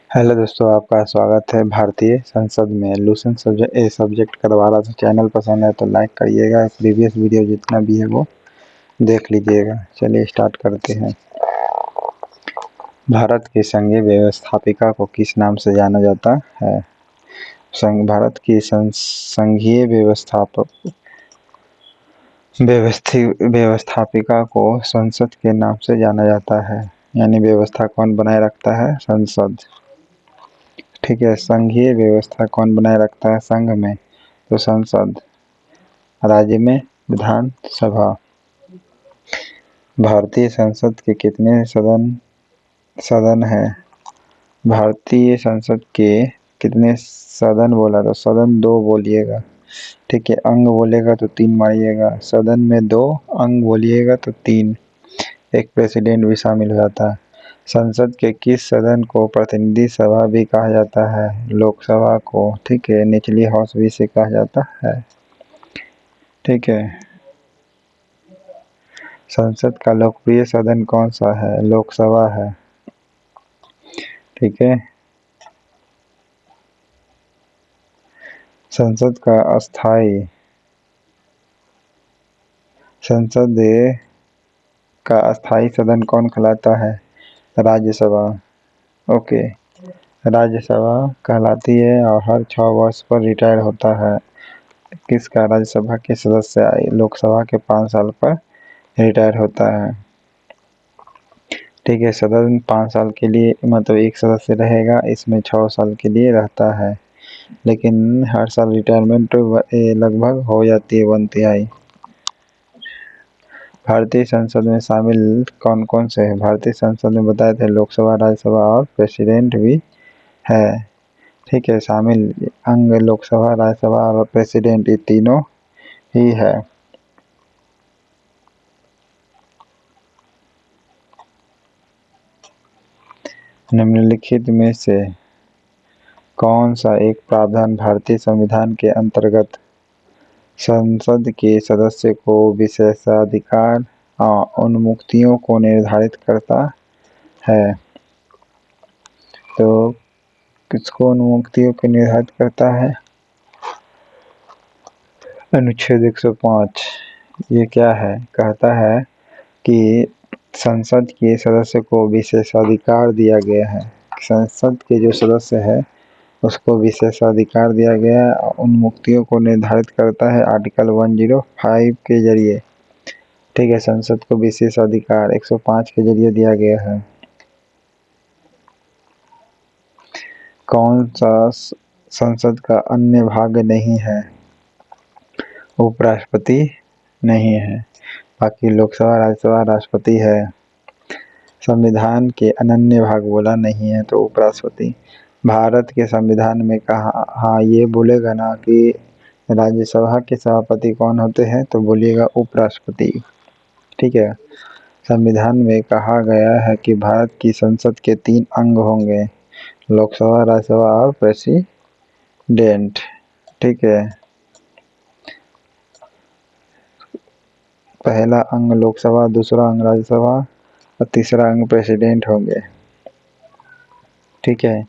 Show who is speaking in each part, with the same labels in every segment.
Speaker 1: Hello दोस्तों, आपका स्वागत है भारतीय संसद में। लूसेंट सब्जेक्ट करवा रहा था। चैनल पसंद है तो लाइक करिएगा। प्रीवियस वीडियो जितना भी है वो देख लीजिएगा। चलिए स्टार्ट करते हैं। भारत की संघीय व्यवस्थापिका को किस नाम से जाना जाता है? भारत की संघीय व्यवस्थापिका को संसद के नाम से जाना जाता है। यानी व्यवस्था कौन बनाए रखता है? संसद। ठीक है। संघीय व्यवस्था कौन बनाए रखता है संघ में? तो संसद। राज्य में विधानसभा। भारतीय संसद के कितने सदन है? भारतीय संसद के कितने सदन बोला? तो सदन 2 बोलिएगा। ठीक है। अंग बोलेगा तो 3 मारिएगा। सदन में 2, अंग बोलिएगा तो 3। एक प्रेसिडेंट भी शामिल हो जाता है। संसद के किस सदन को प्रतिनिधि सभा भी कहा जाता है? लोकसभा को। ठीक है। निचली हाउस भी से कहा जाता है। ठीक है। संसद का लोकप्रिय सदन कौन सा है? लोकसभा है। ठीक है। संसद का अस्थायी सदन कौन कहलाता है? राज्यसभा। ओके। राज्यसभा कहलाती है और हर 6 वर्ष पर रिटायर होता है। किसका? राज्यसभा के सदस्य। लोकसभा के 5 साल पर रिटायर होता है। ठीक है। सदन 5 साल के लिए मतलब एक सदस्य रहेगा। इसमें 6 साल के लिए रहता है, लेकिन हर साल रिटायरमेंट लगभग हो जाती है 1/3। भारतीय संसद में शामिल कौन कौन से हैं? भारतीय संसद में बताए थे लोकसभा, राज्यसभा और प्रेसिडेंट भी है। ठीक है। शामिल अंग लोकसभा, राज्यसभा और प्रेसिडेंट, ये तीनों ही है। निम्नलिखित में से कौन सा एक प्रावधान भारतीय संविधान के अंतर्गत संसद के सदस्य को विशेषाधिकार उन्मुक्तियों को निर्धारित करता है? तो किसको उन्मुक्तियों को निर्धारित करता है? अनुच्छेद 105। ये क्या है? कहता है कि संसद के सदस्य को विशेषाधिकार दिया गया है। संसद के जो सदस्य है उसको विशेषाधिकार दिया गया है। उन्मुक्तियों को निर्धारित करता है आर्टिकल 105 के जरिए। ठीक है। संसद को विशेषाधिकार 105 के जरिए दिया गया है। कौन सा संसद का अन्य भाग नहीं है? उपराष्ट्रपति नहीं है। बाकी लोकसभा, राज्यसभा, राष्ट्रपति है। संविधान के अनन्य भाग बोला नहीं है तो उपराष्ट्रपति। भारत के संविधान में कहा, हाँ ये बोलेगा ना कि राज्यसभा के सभापति कौन होते हैं, तो बोलिएगा उपराष्ट्रपति। ठीक है। संविधान में कहा गया है कि भारत की संसद के 3 अंग होंगे, लोकसभा, राज्यसभा और प्रेसिडेंट। ठीक है। पहला अंग लोकसभा, दूसरा अंग राज्यसभा और तीसरा अंग प्रेसिडेंट होंगे। ठीक है।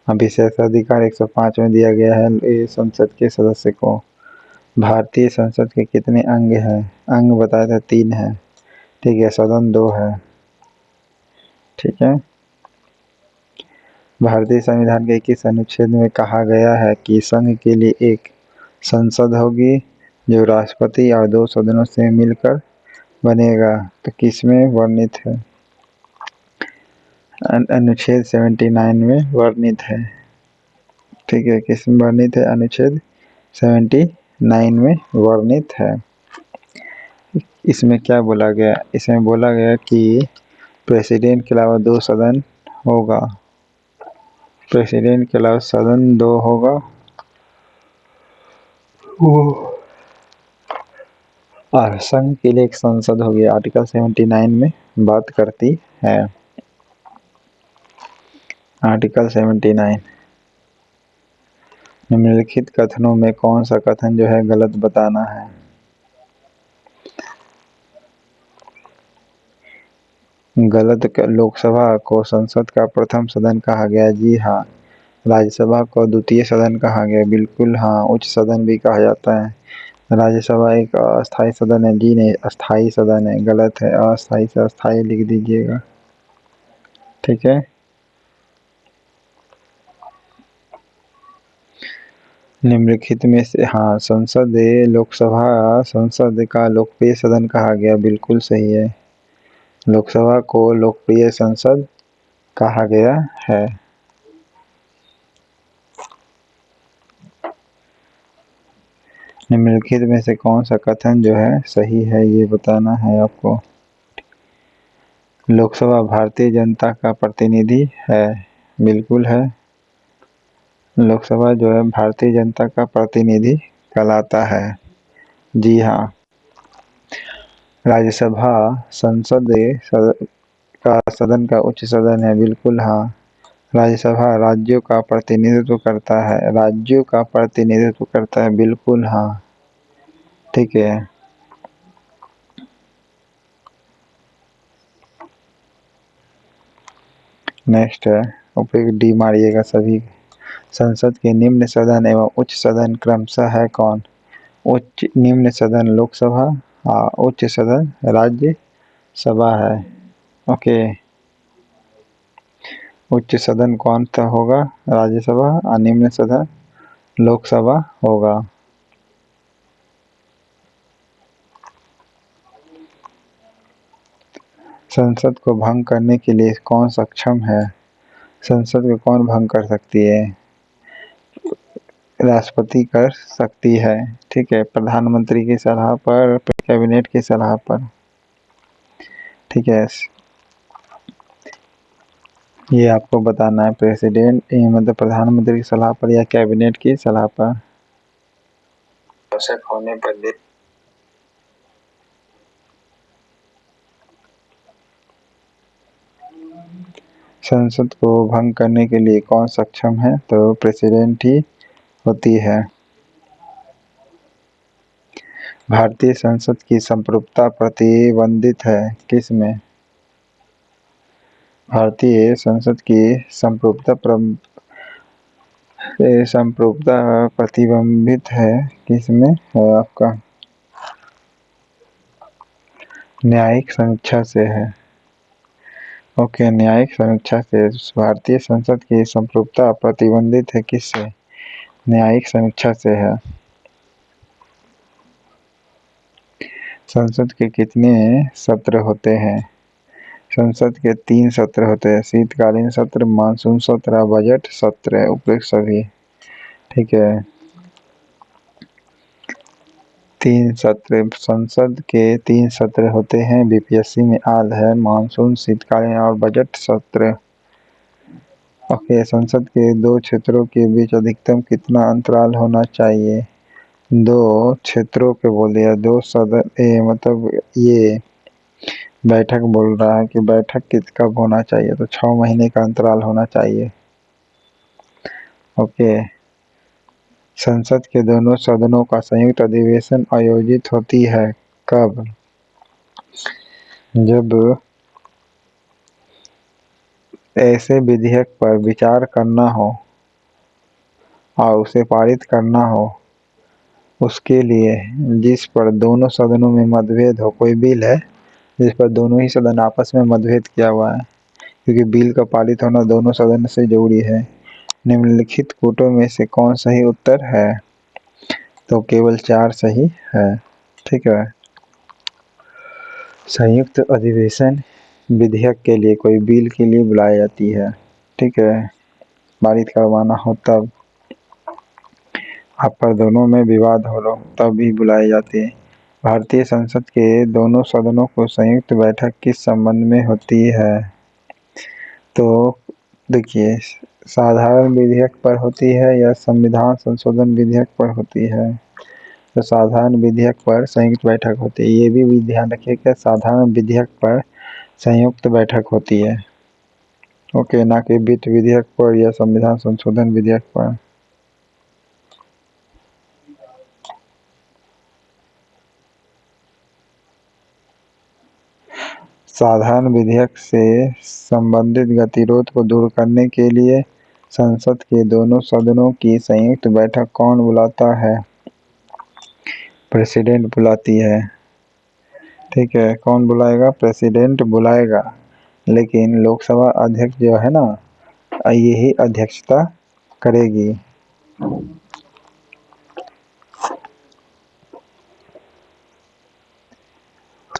Speaker 1: विशेषाधिकार 105 में दिया गया है संसद के सदस्य को। भारतीय संसद के कितने अंग हैं? अंग बताया था 3 है। ठीक है। सदन 2 है। ठीक है। भारतीय संविधान के किस अनुच्छेद में कहा गया है कि संघ के लिए एक संसद होगी जो राष्ट्रपति और 2 सदनों से मिलकर बनेगा? तो किसमें वर्णित है? अनुच्छेद 79 में वर्णित है। ठीक है। किसमें वर्णित है? अनुच्छेद 79 में वर्णित है। इसमें क्या बोला गया? इसमें बोला गया कि प्रेसिडेंट के अलावा 2 सदन होगा। प्रेसिडेंट के अलावा सदन 2 होगा। और संघ के लिए एक संसद होगी। आर्टिकल 79 में बात करती है। आर्टिकल 79। निम्नलिखित कथनों में कौन सा कथन जो है गलत बताना है? गलत। लोकसभा को संसद का प्रथम सदन कहा गया, जी हाँ। राज्यसभा को द्वितीय सदन कहा गया, बिल्कुल हाँ। उच्च सदन भी कहा जाता है। राज्यसभा एक अस्थायी सदन है, जी नहीं, अस्थायी सदन है, गलत है। अस्थायी से अस्थायी लिख दीजिएगा, ठीक है। निम्नलिखित में से, हाँ, संसद लोकसभा संसद का लोकप्रिय सदन कहा गया, बिल्कुल सही है। लोकसभा को लोकप्रिय संसद कहा गया है। निम्नलिखित में से कौन सा कथन जो है सही है, ये बताना है आपको। लोकसभा भारतीय जनता का प्रतिनिधि है, बिल्कुल है। लोकसभा जो है भारतीय जनता का प्रतिनिधि कहलाता है, जी हाँ। राज्यसभा संसद का सदन का उच्च सदन है, बिल्कुल हाँ। राज्यसभा राज्यों का प्रतिनिधित्व करता है, राज्यों का प्रतिनिधित्व करता है, बिल्कुल हाँ, ठीक है। नेक्स्ट है, उपयुक्त डी मारिएगा सभी। संसद के निम्न सदन एवं उच्च सदन क्रमशः है कौन? उच्च निम्न सदन लोकसभा, उच्च सदन राज्य सभा है, ओके। उच्च सदन कौन सा होगा? राज्यसभा, और निम्न सदन लोकसभा होगा। संसद को भंग करने के लिए कौन सक्षम है? संसद को कौन भंग कर सकती है? राष्ट्रपति कर सकती है, ठीक है, प्रधानमंत्री की सलाह पर, कैबिनेट की सलाह पर, ठीक है। ये आपको बताना है, प्रेसिडेंट मतलब प्रधानमंत्री की सलाह पर या कैबिनेट की सलाह पर। आवश्यक होने पर संसद को भंग करने के लिए कौन सक्षम है? तो प्रेसिडेंट ही होती है। भारतीय संसद की संप्रभुता प्रतिबंधित है, किसमें? भारतीय संसद की संप्रभुता प्रतिबंधित है, किसमें है आपका? न्यायिक समीक्षा से है, ओके। न्यायिक समीक्षा से भारतीय संसद की संप्रभुता प्रतिबंधित है, किससे? न्यायिक समीक्षा से है। संसद के कितने सत्र होते हैं? संसद के 3 सत्र होते हैं, शीतकालीन सत्र, मानसून सत्र, बजट सत्र, उपयुक्त सभी, ठीक है। 3 सत्र, संसद के 3 सत्र होते हैं, बीपीएससी में आल है, मानसून, शीतकालीन और बजट सत्र, ओके। संसद के 2 क्षेत्रों के बीच अधिकतम कितना अंतराल होना चाहिए? 2 क्षेत्रों के बोल दिया, 2 सदन मतलब ये बैठक बोल रहा है कि बैठक कब होना चाहिए, तो 6 महीने का अंतराल होना चाहिए, ओके। संसद के दोनों सदनों का संयुक्त अधिवेशन आयोजित होती है, कब? जब ऐसे विधेयक पर विचार करना हो और उसे पारित करना हो, उसके लिए जिस पर दोनों सदनों में मतभेद हो, कोई बिल है जिस पर दोनों ही सदन आपस में मतभेद किया हुआ है, क्योंकि बिल का पारित होना दोनों सदन से जरूरी है। निम्नलिखित कोटों में से कौन सही उत्तर है? तो केवल 4 सही है, ठीक है। संयुक्त अधिवेशन विधेयक के लिए, कोई बिल के लिए बुलाई जाती है, ठीक है, पारित करवाना हो तब, आप पर दोनों में विवाद हो रहा तब भी बुलाई जाती है। भारतीय संसद के दोनों सदनों को संयुक्त बैठक किस संबंध में होती है? तो देखिए, साधारण विधेयक पर होती है या संविधान संशोधन विधेयक पर होती है? तो साधारण विधेयक पर संयुक्त बैठक होती है, ये भी ध्यान रखिए कि साधारण विधेयक पर संयुक्त बैठक होती है, ओके, ना कि वित्त विधेयक पर या संविधान संशोधन विधेयक पर। साधारण विधेयक से संबंधित गतिरोध को दूर करने के लिए संसद के दोनों सदनों की संयुक्त बैठक कौन बुलाता है? प्रेसिडेंट बुलाती है। ठीक है, कौन बुलाएगा? प्रेसिडेंट बुलाएगा, लेकिन लोकसभा अध्यक्ष जो है ना, यही अध्यक्षता करेगी।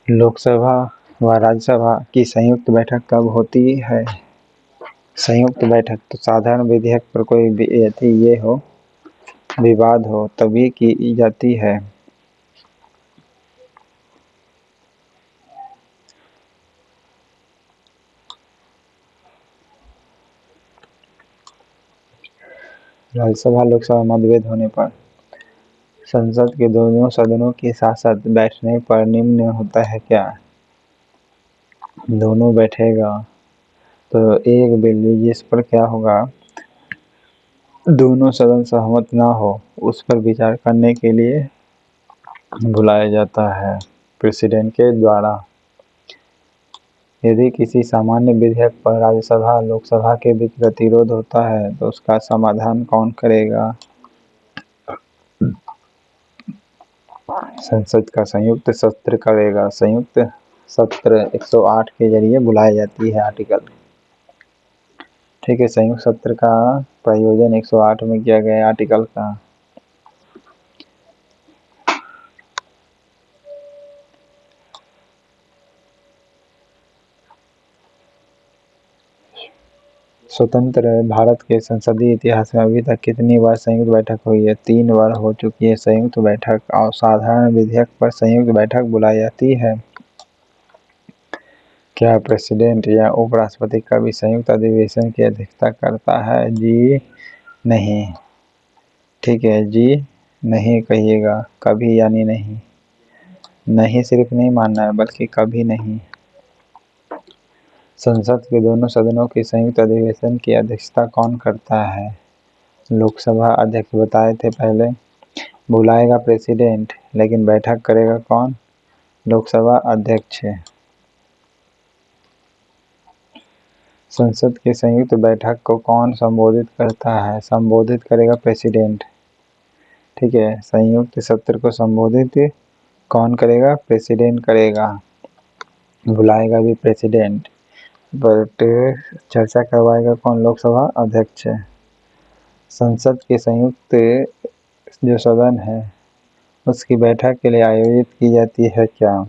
Speaker 1: लोकसभा व राज्यसभा की संयुक्त बैठक कब होती है? संयुक्त बैठक तो साधारण विधेयक पर कोई ये हो, विवाद हो, तभी की जाती है। राज्यसभा लोकसभा मतभेद होने पर संसद के दोनों सदनों के साथ साथ बैठने पर निम्न होता है क्या? दोनों बैठेगा तो एक बिल जिस पर क्या होगा, दोनों सदन सहमत ना हो, उस पर विचार करने के लिए बुलाया जाता है प्रेसिडेंट के द्वारा। यदि किसी सामान्य विधेयक पर राज्यसभा लोकसभा के बीच गतिरोध होता है तो उसका समाधान कौन करेगा? संसद का संयुक्त सत्र करेगा। संयुक्त सत्र 108 के जरिए बुलाई जाती है आर्टिकल। ठीक है, संयुक्त सत्र का प्रयोजन 108 में किया गया आर्टिकल का। स्वतंत्र भारत के संसदीय इतिहास में अभी तक कितनी बार संयुक्त बैठक हुई है? 3 बार हो चुकी है संयुक्त बैठक, और साधारण विधेयक पर संयुक्त बैठक बुलाई जाती है। क्या प्रेसिडेंट या उपराष्ट्रपति कभी संयुक्त अधिवेशन की अध्यक्षता करता है? जी नहीं। ठीक है, जी नहीं कहिएगा, कभी यानी नहीं। नहीं सिर्फ नहीं मानना है, बल्कि कभी नहीं। संसद के दोनों सदनों के संयुक्त अधिवेशन की अध्यक्षता कौन करता है? लोकसभा अध्यक्ष बताए थे पहले। बुलाएगा प्रेसिडेंट, लेकिन बैठक करेगा कौन? लोकसभा अध्यक्ष। संसद की संयुक्त बैठक को कौन संबोधित करता है? संबोधित करेगा प्रेसिडेंट। ठीक है, संयुक्त सत्र को संबोधित कौन करेगा? प्रेसिडेंट करेगा। बुलाएगा भी प्रेसिडेंट, बट चर्चा करवाएगा कौन? लोकसभा अध्यक्ष। संसद के संयुक्त जो सदन है उसकी बैठक के लिए आयोजित की जाती है क्या?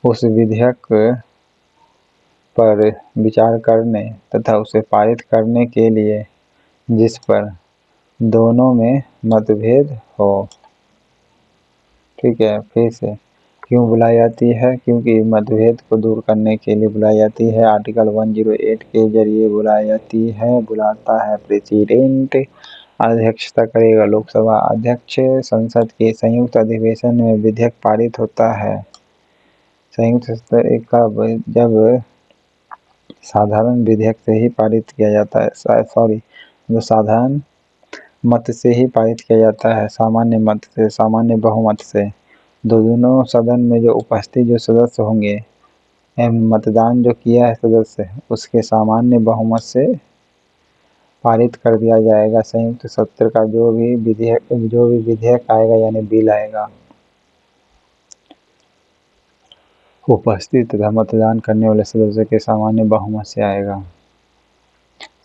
Speaker 1: उस विधेयक पर विचार करने तथा उसे पारित करने के लिए जिस पर दोनों में मतभेद हो। ठीक है, फिर से क्यों बुलाई जाती है? क्योंकि मतभेद को दूर करने के लिए बुलाई जाती है। आर्टिकल 108 के जरिए बुलाई जाती है। बुलाता है प्रेसिडेंट, अध्यक्षता करेगा लोकसभा अध्यक्ष। संसद के संयुक्त अधिवेशन में विधेयक पारित होता है। संयुक्त सत्र का जब साधारण विधेयक से ही पारित किया जाता है, जो साधारण मत से ही पारित किया जाता है, सामान्य मत से, सामान्य बहुमत से। दोनों सदन में जो उपस्थित जो सदस्य होंगे, मतदान जो किया है सदस्य, उसके सामान्य बहुमत से पारित कर दिया जाएगा संयुक्त सत्र का जो भी विधेयक आएगा, यानी बिल आएगा। उपस्थित तथा मतदान करने वाले सदस्य के सामान्य बहुमत से आएगा।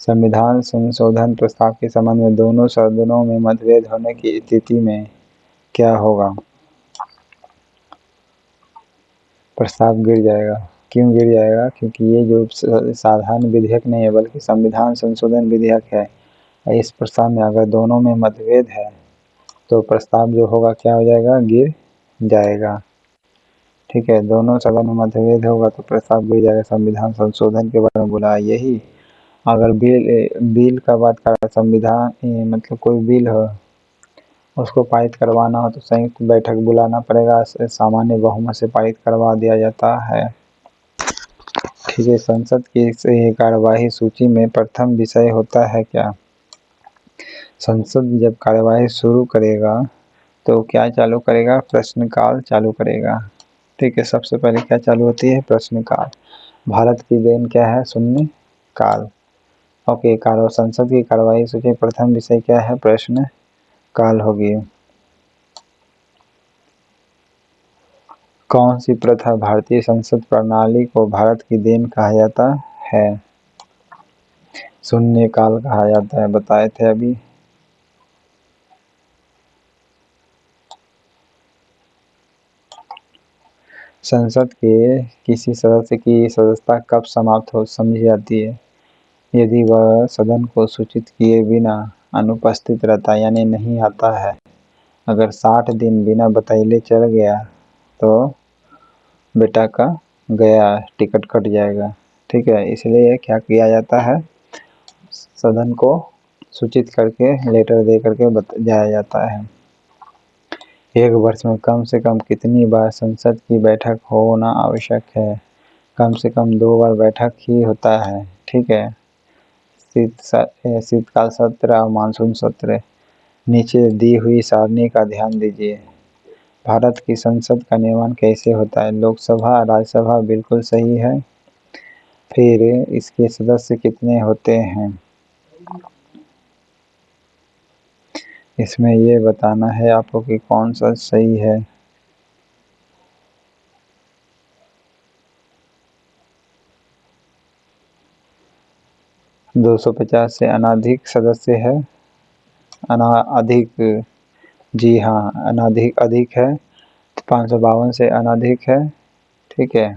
Speaker 1: संविधान संशोधन प्रस्ताव के संबंध में दोनों सदनों में मतभेद होने की स्थिति में क्या होगा? प्रस्ताव गिर जाएगा। क्यों गिर जाएगा? क्योंकि ये जो साधारण विधेयक नहीं है, बल्कि संविधान संशोधन विधेयक है। इस प्रस्ताव में अगर दोनों में मतभेद है तो प्रस्ताव जो होगा क्या हो जाएगा? गिर जाएगा। ठीक है, दोनों सदन में मतभेद होगा तो प्रस्ताव गिर जाएगा। संविधान संशोधन के बारे में बोला यही। अगर बिल का बात कर, संविधान मतलब कोई बिल हो, उसको पारित करवाना हो तो संयुक्त बैठक बुलाना पड़ेगा, सामान्य बहुमत से पारित करवा दिया जाता है। ठीक है, संसद की कार्यवाही सूची में प्रथम विषय होता है क्या? संसद जब कार्यवाही शुरू करेगा तो क्या चालू करेगा? प्रश्नकाल चालू करेगा। ठीक है, सबसे पहले क्या चालू होती है? प्रश्नकाल। भारत की देन क्या है? शून्य काल। ओके, संसद की कार्यवाही सूची प्रथम विषय क्या है? प्रश्न काल होगी। कौन सी प्रथा भारतीय संसद प्रणाली को भारत की देन कहा जाता है? शून्य काल कहा जाता है, बताए थे अभी। संसद के किसी सदस्य की सदस्यता कब समाप्त हो समझी जाती है? यदि वह सदन को सूचित किए बिना अनुपस्थित रहता यानी नहीं आता है। अगर 60 दिन बिना बतैले चल गया तो बेटा का गया, टिकट कट जाएगा। ठीक है, इसलिए क्या किया जाता है? सदन को सूचित करके लेटर दे करके जाया जाता है। एक वर्ष में कम से कम कितनी बार संसद की बैठक होना आवश्यक है? कम से कम 2 बार बैठक ही होता है। ठीक है, शीतकाल सत्र और मानसून सत्र। नीचे दी हुई सारणी का ध्यान दीजिए। भारत की संसद का निर्माण कैसे होता है? लोकसभा, राज्यसभा, बिल्कुल सही है। फिर इसके सदस्य कितने होते हैं? इसमें ये बताना है आपको कि कौन सा सही है। 250 से अनाधिक सदस्य है। अधिक, जी हाँ, अधिक है। 552 से अनाधिक है। ठीक है,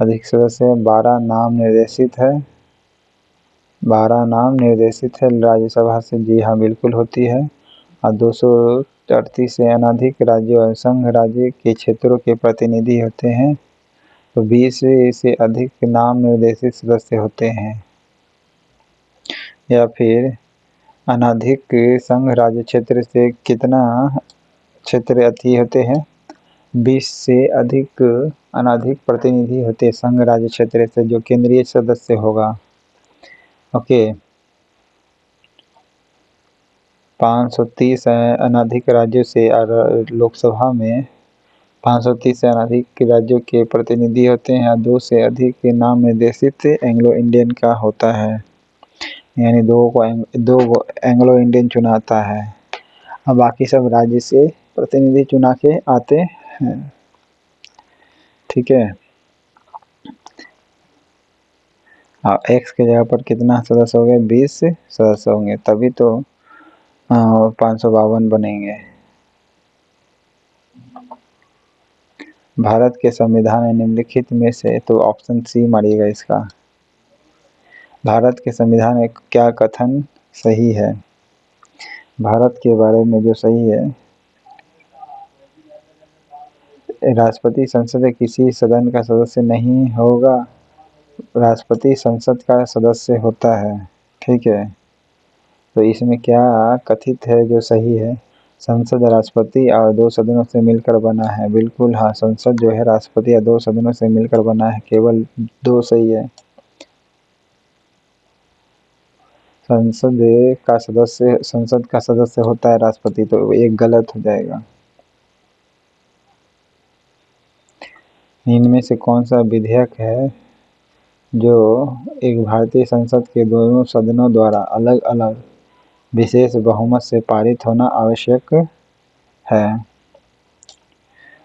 Speaker 1: अधिक सदस्य 12 नाम निर्देशित है। 12 नाम निर्देशित है राज्यसभा से, जी हाँ बिल्कुल होती है। और 238 से अनाधिक राज्य और संघ राज्य के क्षेत्रों के प्रतिनिधि होते हैं। तो 20 से अधिक नाम निर्देशित सदस्य होते हैं। या फिर अनाधिक संघ राज्य क्षेत्र से कितना क्षेत्र अति होते हैं? 20 से अधिक अनाधिक प्रतिनिधि होते संघ राज्य क्षेत्र से, जो केंद्रीय सदस्य होगा। ओके, 530 अनाधिक राज्यों से लोकसभा में 530 से अनाधिक राज्यों के प्रतिनिधि होते हैं। 2 से अधिक नाम निर्देशित एंग्लो इंडियन का होता है, यानी दो एंग्लो इंडियन चुनाता है। अब बाकी सब राज्य से प्रतिनिधि चुना के आते हैं। ठीक है, एक्स के जगह पर कितना सदस्य हो गए? 20 सदस्य होंगे, तभी तो 552 बनेंगे। भारत के संविधान में निम्नलिखित में से, तो ऑप्शन सी मारिएगा इसका। भारत के संविधान में क्या कथन सही है? भारत के बारे में जो सही है, राष्ट्रपति संसद के किसी सदन का सदस्य नहीं होगा, राष्ट्रपति संसद का सदस्य होता है। ठीक है, तो इसमें क्या कथित है जो सही है? संसद राष्ट्रपति और 2 सदनों से मिलकर बना है। बिल्कुल हाँ, संसद जो है राष्ट्रपति या 2 सदनों से मिलकर बना है, केवल 2 सही है। संसद का सदस्य होता है राष्ट्रपति, तो एक गलत हो जाएगा। इनमें से कौन सा विधेयक है जो एक भारतीय संसद के दोनों सदनों द्वारा अलग अलग विशेष बहुमत से पारित होना आवश्यक है?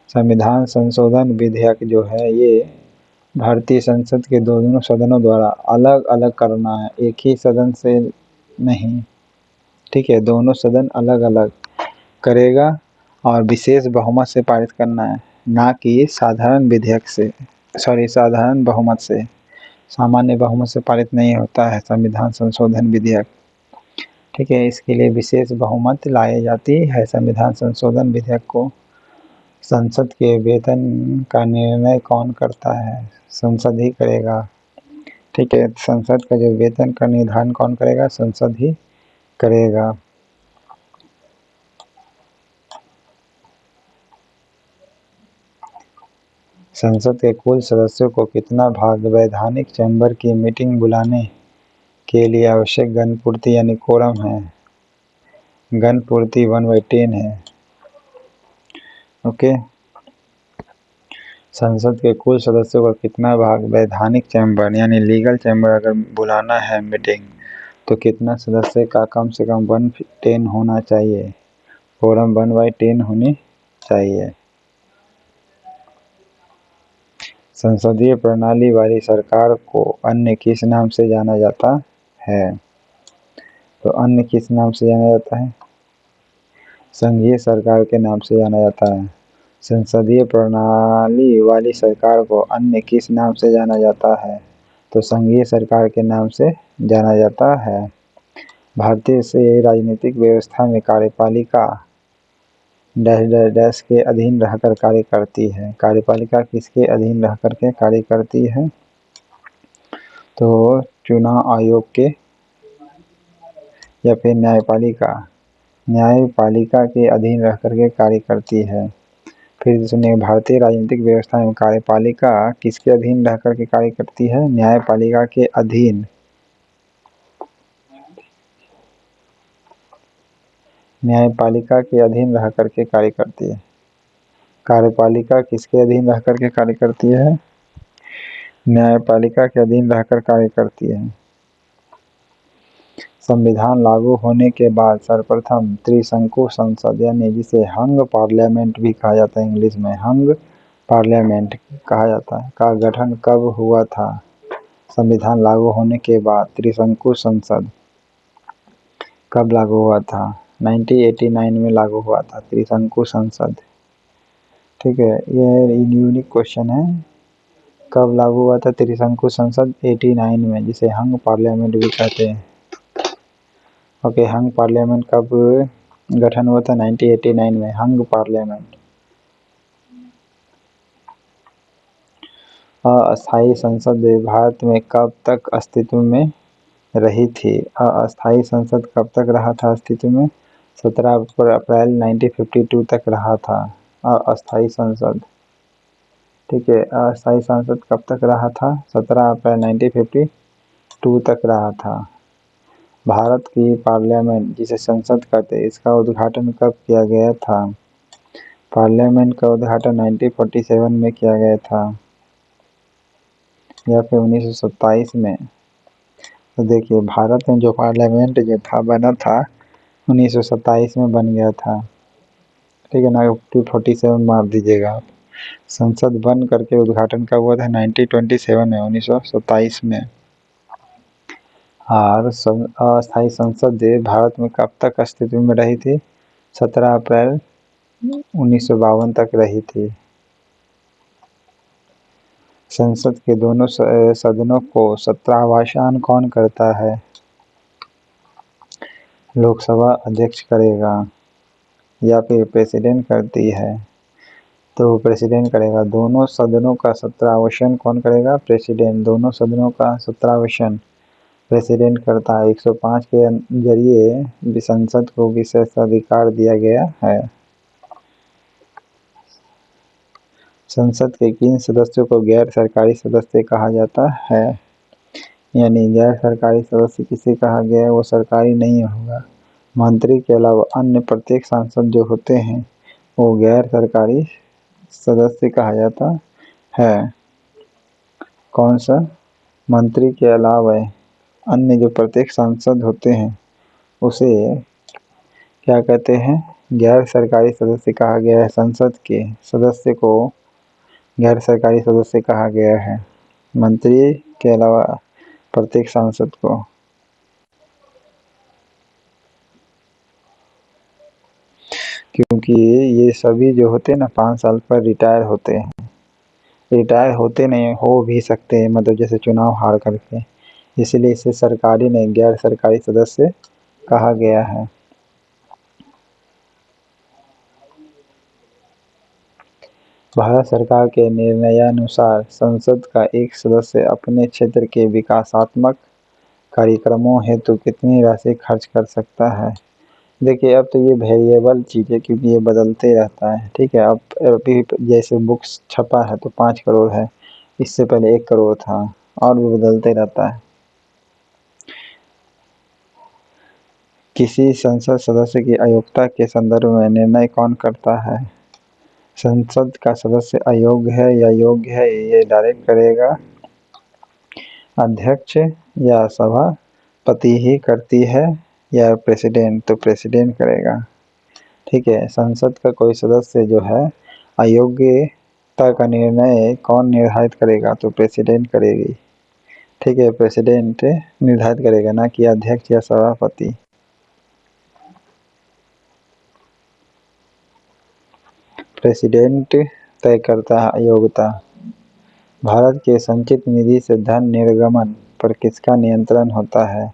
Speaker 1: संविधान संशोधन विधेयक जो है ये भारतीय संसद के दोनों सदनों द्वारा अलग अलग करना है, एक ही सदन से नहीं। ठीक है, दोनों सदन अलग अलग करेगा और विशेष बहुमत से पारित करना है, ना कि साधारण बहुमत से। सामान्य बहुमत से पारित नहीं होता है संविधान संशोधन विधेयक। ठीक है, इसके लिए विशेष बहुमत लाई जाती है। संविधान संशोधन विधेयक को संसद के वेतन का निर्णय कौन करता है? संसद ही करेगा। ठीक है, संसद का जो वेतन का निर्धारण कौन करेगा? संसद ही करेगा। संसद के कुल सदस्यों को कितना भाग वैधानिक चैम्बर की मीटिंग बुलाने के लिए आवश्यक घनपूर्ति यानी कोरम है? घनपूर्ति 1/10 है। ओके। संसद के कुल सदस्यों का कितना भाग वैधानिक चैम्बर यानी लीगल चैम्बर अगर बुलाना है मीटिंग तो कितना सदस्य का कम से कम 110 होना चाहिए, फोरम 1/10 होनी चाहिए। संसदीय प्रणाली वाली सरकार को अन्य किस नाम से जाना जाता है? तो अन्य किस नाम से जाना जाता है? संघीय सरकार के नाम से जाना जाता है। संसदीय प्रणाली वाली सरकार को अन्य किस नाम से जाना जाता है? तो संघीय सरकार के नाम से जाना जाता है। भारतीय से राजनीतिक व्यवस्था में कार्यपालिका डैश डैश डैश के अधीन रहकर कार्य करती है। कार्यपालिका किसके अधीन रह करके कार्य करती है? तो चुनाव आयोग के या फिर न्यायपालिका, न्यायपालिका के अधीन रह करके कार्य करती है। फिर सुनिए, भारतीय राजनीतिक व्यवस्था में कार्यपालिका किसके अधीन रह करके कार्य करती है? न्यायपालिका के अधीन। न्यायपालिका के अधीन रह करके कार्य करती है। कार्यपालिका किसके अधीन रह करके कार्य करती है? न्यायपालिका के अधीन रहकर कार्य करती है। संविधान लागू होने के बाद सर्वप्रथम त्रिशंकु संसद यानी जिसे हंग पार्लियामेंट भी कहा जाता है, इंग्लिश में हंग पार्लियामेंट कहा जाता है, का गठन कब हुआ था? संविधान लागू होने के बाद त्रिशंकु संसद कब लागू हुआ था? 1989 में लागू हुआ था त्रिशंकु संसद। ठीक है, यह यूनिक क्वेश्चन है। कब लागू हुआ था त्रिशंकु संसद? 89 में, जिसे हंग पार्लियामेंट भी कहते हैं। ओके, हंग पार्लियामेंट कब गठन हुआ था? 1989 में, हंग पार्लियामेंट। अस्थायी संसद भारत में कब तक अस्तित्व में रही थी? अस्थायी संसद कब तक रहा था अस्तित्व में? 17 अप्रैल 1952 तक रहा था अस्थायी संसद। ठीक है, अस्थायी संसद कब तक रहा था? 17 अप्रैल 1952 तक रहा था। भारत की पार्लियामेंट जिसे संसद कहते हैं, इसका उद्घाटन कब किया गया था? पार्लियामेंट का उद्घाटन 1947 में किया गया था या फिर 1927 में। तो देखिए, भारत में जो पार्लियामेंट जो था बना था 1927 में बन गया था। ठीक है ना, 247 मार दीजिएगा आप। संसद बन करके उद्घाटन कब हुआ था? 1927 में, 1927 में। और अस्थायी संसद भारत में कब तक अस्तित्व में रही थी? 17 अप्रैल 1952 तक रही थी। संसद के दोनों सदनों को सत्रावसान कौन करता है? लोकसभा अध्यक्ष करेगा या फिर प्रेसिडेंट करती है? तो प्रेसिडेंट करेगा। दोनों सदनों का सत्रावसान कौन करेगा? प्रेसिडेंट। दोनों सदनों का सत्रावसान प्रेसिडेंट करता है। 105 के जरिए संसद को विशेषाधिकार दिया गया है। संसद के किन सदस्यों को गैर सरकारी सदस्य कहा जाता है? यानी गैर सरकारी सदस्य किसे कहा गया है? वो सरकारी नहीं होगा। मंत्री के अलावा अन्य प्रत्येक सांसद जो होते हैं वो गैर सरकारी सदस्य कहा जाता है। कौन सा? मंत्री के अलावा अन्य जो प्रत्येक सांसद होते हैं उसे क्या कहते हैं? गैर सरकारी सदस्य कहा गया है। संसद के सदस्य को गैर सरकारी सदस्य कहा गया है, मंत्री के अलावा प्रत्येक सांसद को। क्योंकि ये सभी जो होते हैं ना 5 साल पर रिटायर होते हैं। रिटायर होते नहीं, हो भी सकते हैं, मतलब जैसे चुनाव हार करके, इसलिए इसे सरकारी नहीं गैर सरकारी सदस्य कहा गया है। भारत सरकार के निर्णयानुसार संसद का एक सदस्य अपने क्षेत्र के विकासात्मक कार्यक्रमों हेतु कितनी राशि खर्च कर सकता है? देखिए, अब तो ये वेरिएबल चीज़ है क्योंकि ये बदलते रहता है। ठीक है, अब अभी जैसे बुक्स छपा है तो 5 करोड़ है, इससे पहले 1 करोड़ था, और भी बदलते रहता है। किसी संसद सदस्य की अयोग्यता के संदर्भ में निर्णय कौन करता है? संसद का सदस्य अयोग्य है या योग्य है, ये डायरेक्ट करेगा अध्यक्ष या सभापति ही करती है या प्रेसिडेंट, तो प्रेसिडेंट करेगा। ठीक है, संसद का कोई सदस्य जो है अयोग्यता का निर्णय कौन निर्धारित करेगा, तो प्रेसिडेंट करेगी। ठीक है, प्रेसिडेंट निर्धारित करेगा, ना कि अध्यक्ष या सभापति। प्रेसिडेंट तय करता है अयोग्यता। भारत के संचित निधि से धन निर्गमन पर किसका नियंत्रण होता है?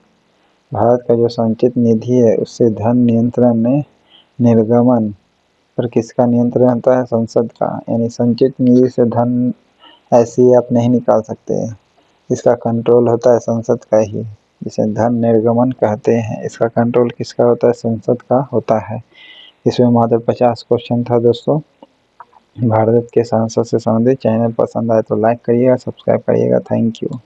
Speaker 1: भारत का जो संचित निधि है उससे धन निर्गमन पर किसका नियंत्रण होता है? संसद का। यानी संचित निधि से धन ऐसे ही आप नहीं निकाल सकते, इसका कंट्रोल होता है संसद का ही, जिसे धन निर्गमन कहते हैं। इसका कंट्रोल किसका होता है? संसद का होता है। इसमें मात्र 50 क्वेश्चन था दोस्तों भारत के संसद से संबंधित। चैनल पसंद आए तो लाइक करिएगा, सब्सक्राइब करिएगा। Thank you.